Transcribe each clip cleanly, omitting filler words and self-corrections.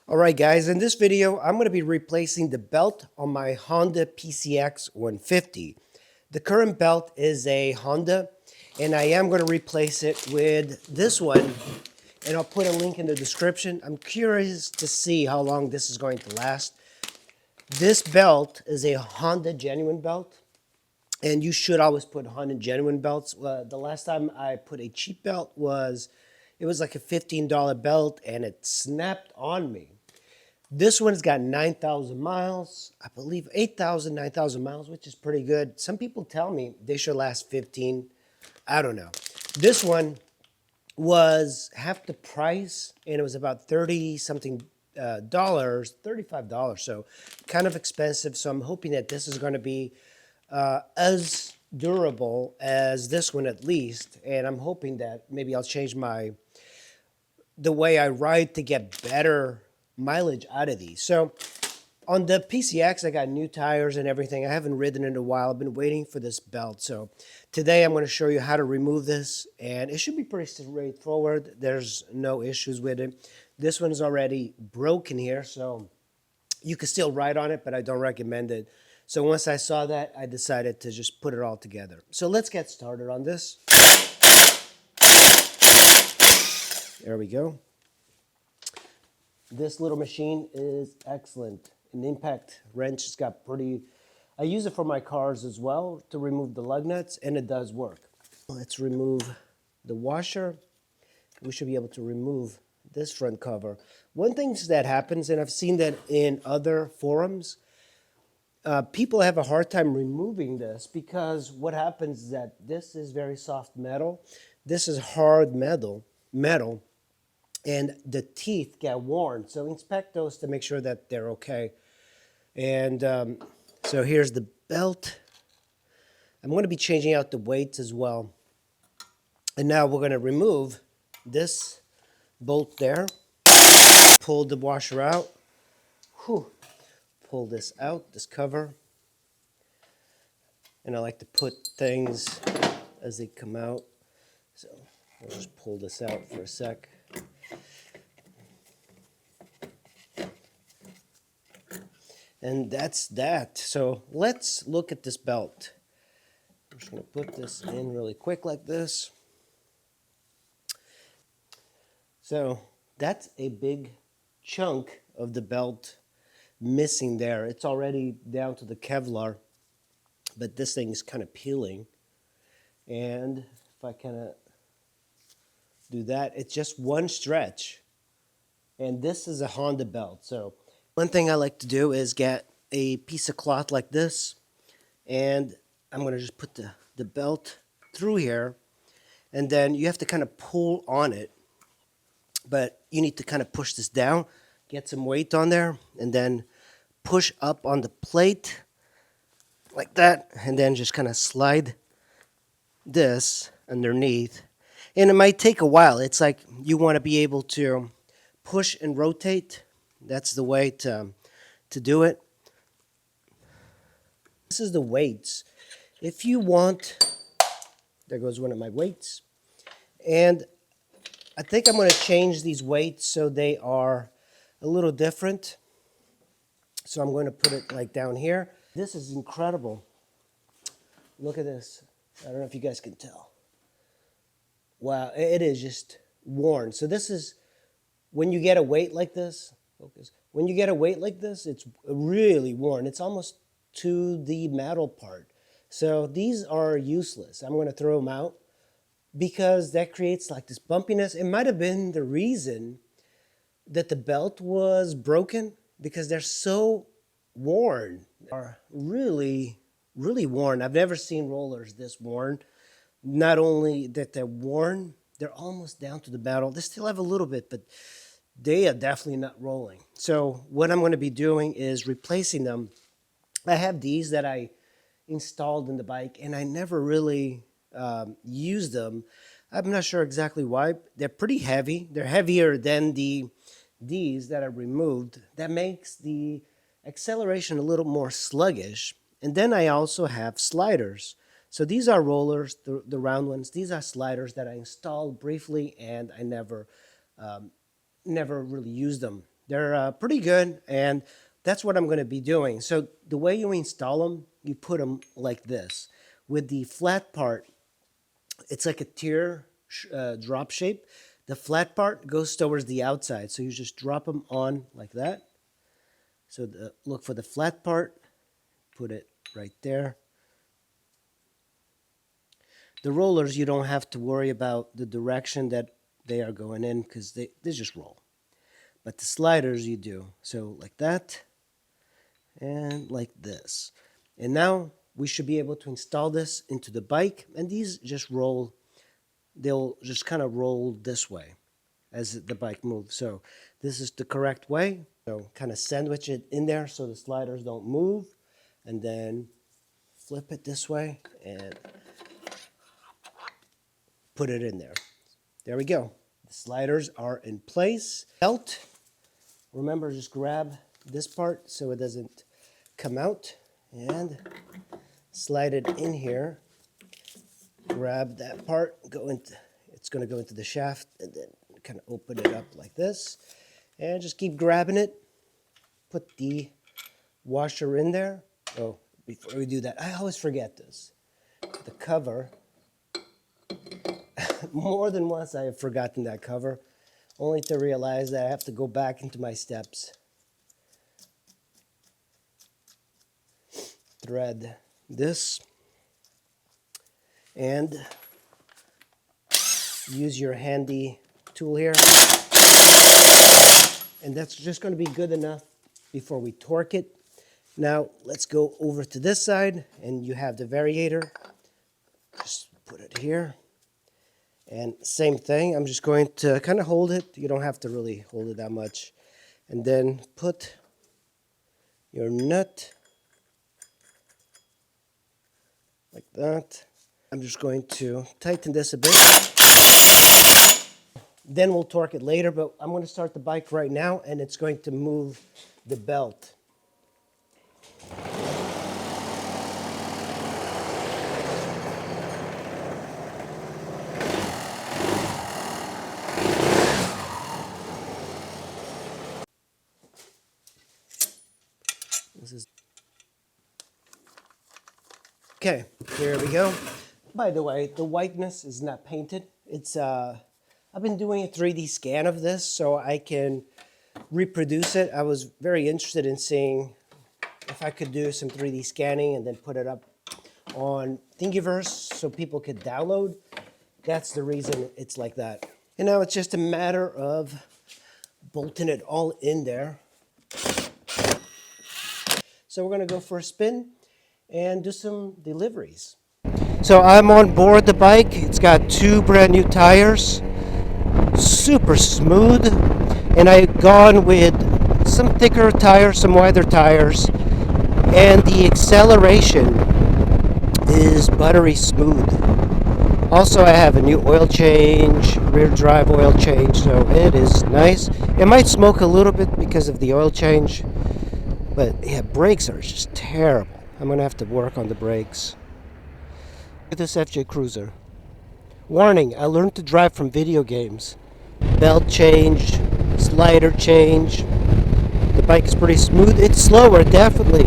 Alright guys, in this video I'm going to be replacing the belt on my Honda PCX150. The current belt is a Honda and I am going to replace it with this one, and I'll put a link in the description. I'm curious to see how long this is going to last. This belt is a Honda genuine belt, and you should always put Honda genuine belts. The last time I put a cheap belt was like a $15 belt and it snapped on me. This one's got 9,000 miles, I believe 8,000, 9,000 miles, which is pretty good. Some people tell me they should last 15. I don't know. This one was half the price and it was about 30 something dollars, $35. So kind of expensive. So I'm hoping that this is going to be as durable as this one at least. And I'm hoping that maybe I'll change the way I ride to get better mileage out of these. So on the PCX, I got new tires and everything. I haven't ridden in a while. I've been waiting for this belt. So today I'm going to show you how to remove this, and it should be pretty straightforward. There's no issues with it. This one's already broken here, so you can still ride on it, but I don't recommend it. So once I saw that, I decided to just put it all together. So let's get started on this. There we go. This little machine is excellent. An impact wrench has got pretty... I use it for my cars as well to remove the lug nuts, and it does work. Let's remove the washer. We should be able to remove this front cover. One thing that happens, and I've seen that in other forums, people have a hard time removing this because what happens is that this is very soft metal. This is hard metal. And the teeth get worn. So inspect those to make sure that they're okay. And so here's the belt. I'm going to be changing out the weights as well. And now we're going to remove this bolt there. Pull the washer out. Whew. Pull this out, this cover. And I like to put things as they come out. So I'll just pull this out for a sec. And that's that. So let's look at this belt. I'm just going to put this in really quick like this. So that's a big chunk of the belt missing there. It's already down to the Kevlar, but this thing is kind of peeling. And if I kind of do that, it's just one stretch. And this is a Honda belt. So one thing I like to do is get a piece of cloth like this, and I'm going to just put the belt through here, and then you have to kind of pull on it, but you need to kind of push this down, get some weight on there, and then push up on the plate like that, and then just kind of slide this underneath. And it might take a while. It's like you want to be able to push and rotate. That's the way to do it. This is the weights. If you want, there goes one of my weights. And I think I'm going to change these weights so they are a little different. So I'm going to put it like down here. This is incredible. Look at this. I don't know if you guys can tell. Wow, it is just worn. So this is, when you get a weight like this, focus. When you get a weight like this, it's really worn. It's almost to the metal part. So these are useless. I'm going to throw them out because that creates like this bumpiness. It might have been the reason that the belt was broken, because they're so worn. They are really, really worn. I've never seen rollers this worn. Not only that they're worn, they're almost down to the metal. They still have a little bit, but they are definitely not rolling. So what I'm going to be doing is replacing them. I have these that I installed in the bike, and I never really used them. I'm not sure exactly why. They're pretty heavy. They're heavier than these that I removed. That makes the acceleration a little more sluggish. And then I also have sliders. So these are rollers, the round ones. These are sliders that I installed briefly, and I never really used them. They're pretty good, and that's what I'm going to be doing. So the way you install them, you put them like this. With the flat part, it's like a drop shape. The flat part goes towards the outside, so you just drop them on like that. So look for the flat part, put it right there. The rollers, you don't have to worry about the direction that they are going in because they just roll. But the sliders you do. So like that and like this. And now we should be able to install this into the bike, and these just roll. They'll just kind of roll this way as the bike moves. So this is the correct way. So kind of sandwich it in there so the sliders don't move, and then flip it this way and put it in there. There we go. The sliders are in place. Belt. Remember, just grab this part so it doesn't come out and slide it in here. Grab that part, it's going to go into the shaft, and then kind of open it up like this. And just keep grabbing it. Put the washer in there. Oh, before we do that, I always forget this. The cover. More than once I have forgotten that cover, only to realize that I have to go back into my steps. Thread this and use your handy tool here. And that's just going to be good enough before we torque it. Now let's go over to this side, and you have the variator. Just put it here. And same thing, I'm just going to kind of hold it. You don't have to really hold it that much. And then put your nut like that. I'm just going to tighten this a bit. Then we'll torque it later, but I'm going to start the bike right now, and it's going to move the belt. Okay, here we go. By the way, the whiteness is not painted. It's I've been doing a 3D scan of this so I can reproduce it. I was very interested in seeing if I could do some 3D scanning and then put it up on Thingiverse so people could download. That's the reason it's like that. And now it's just a matter of bolting it all in there. So we're going to go for a spin and do some deliveries. So I'm on board the bike. It's got 2 brand new tires, super smooth, and I've gone with some thicker tires, some wider tires, and the acceleration is buttery smooth. Also, I have a new oil change, rear drive oil change, so it is nice. It might smoke a little bit because of the oil change, but yeah, brakes are just terrible. I'm going to have to work on the brakes. Look at this FJ Cruiser. Warning, I learned to drive from video games. Belt change, slider change. The bike is pretty smooth. It's slower, definitely.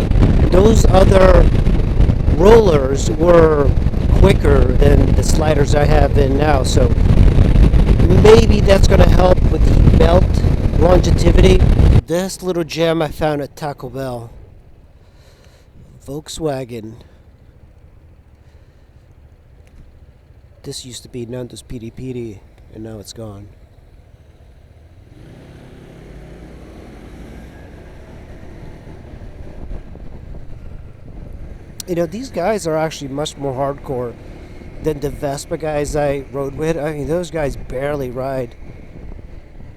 Those other rollers were quicker than the sliders I have in now, so maybe that's going to help with the belt longevity. This little gem I found at Taco Bell. Volkswagen. This used to be Nando's Piri Piri, and now it's gone. You know, these guys are actually much more hardcore than the Vespa guys I rode with. I mean, those guys barely ride.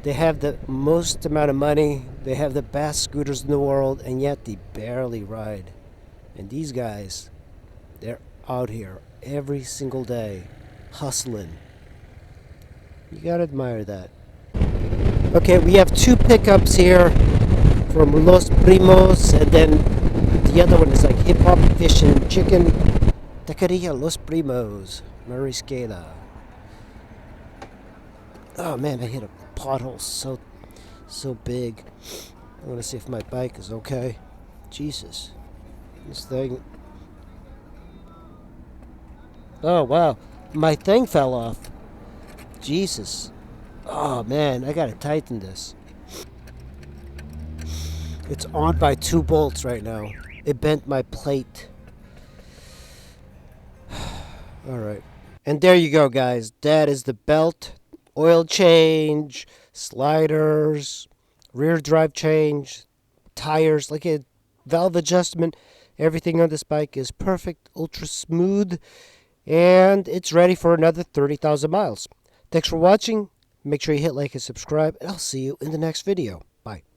They have the most amount of money, they have the best scooters in the world, and yet they barely ride. And these guys, they're out here every single day, hustling. You gotta admire that. Okay, we have 2 pickups here from Los Primos, and then the other one is like Hip Hop Fish and Chicken. Taqueria Los Primos, Mariscala. Oh man, I hit a pothole so So big. I want to see if my bike is okay. Jesus. This thing. Oh, wow. My thing fell off. Jesus. Oh, man. I got to tighten this. It's on by 2 bolts right now. It bent my plate. Alright. And there you go, guys. That is the belt, oil change, sliders, rear drive change, tires, like a valve adjustment. Everything on this bike is perfect, ultra smooth, and it's ready for another 30,000 miles. Thanks for watching. Make sure you hit like and subscribe, and I'll see you in the next video. Bye.